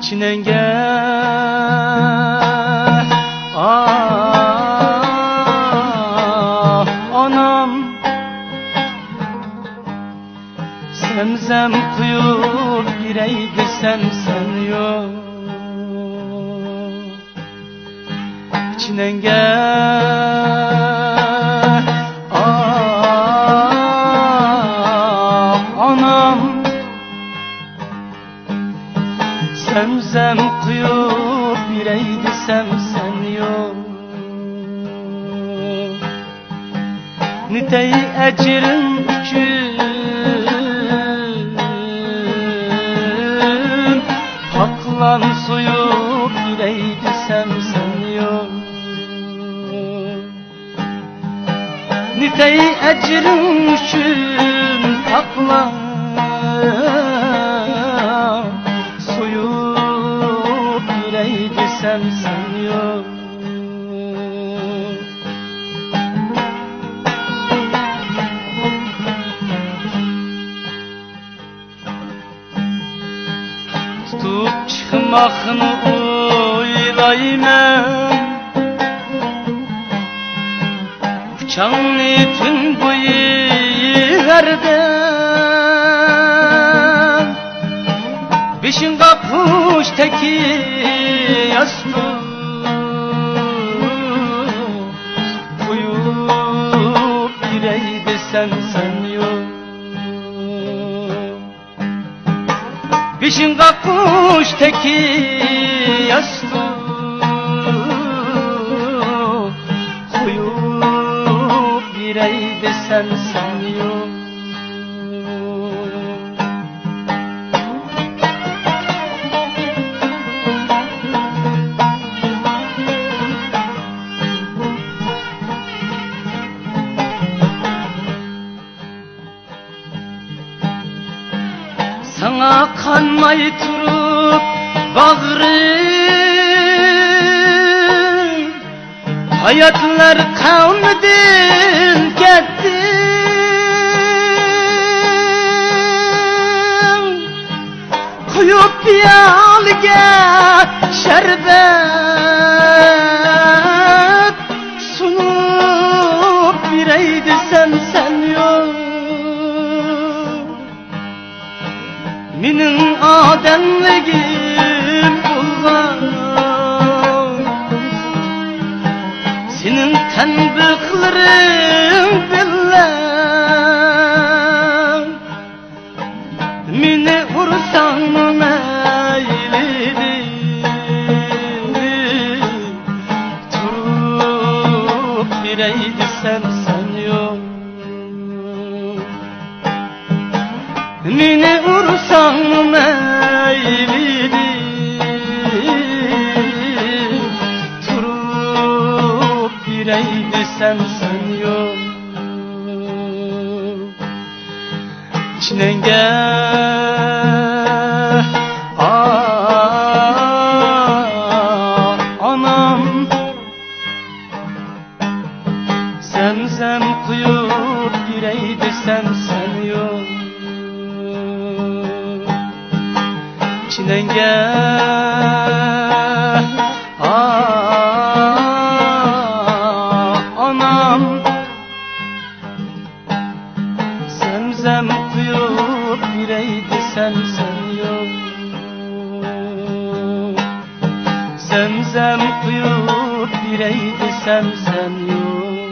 çinenge anam zemzem kuyup girey desem sen yok çinenge anam zemzem kuyup girey desem sen yok nitey ecrin üçün haklan suyup girey desem sen yok nitey ecrin üçün haklan suyup girey desem sen yok tutup çıkmakını oylayman uçağını tün boyu verdim beşin kapış teki yastık uyup girey desen sen yok beşin kapış teki yastık uyup girey desen sen yok sana kanmay turup bağrım hayatlar kavmidin kettim kuyup piyalıga şerbet sunup birey desem sen yok menin ademligim bulgan senin tanbıkların billen meni ursan meylidir turup birey desem sen yok meni ursan meylidir turup birey desem sen yok çinenge anam zemzem kuyup girey desem sen yok çinenge anam zemzem kuyup girey desem sen yok zemzem kuyup girey desem sen yok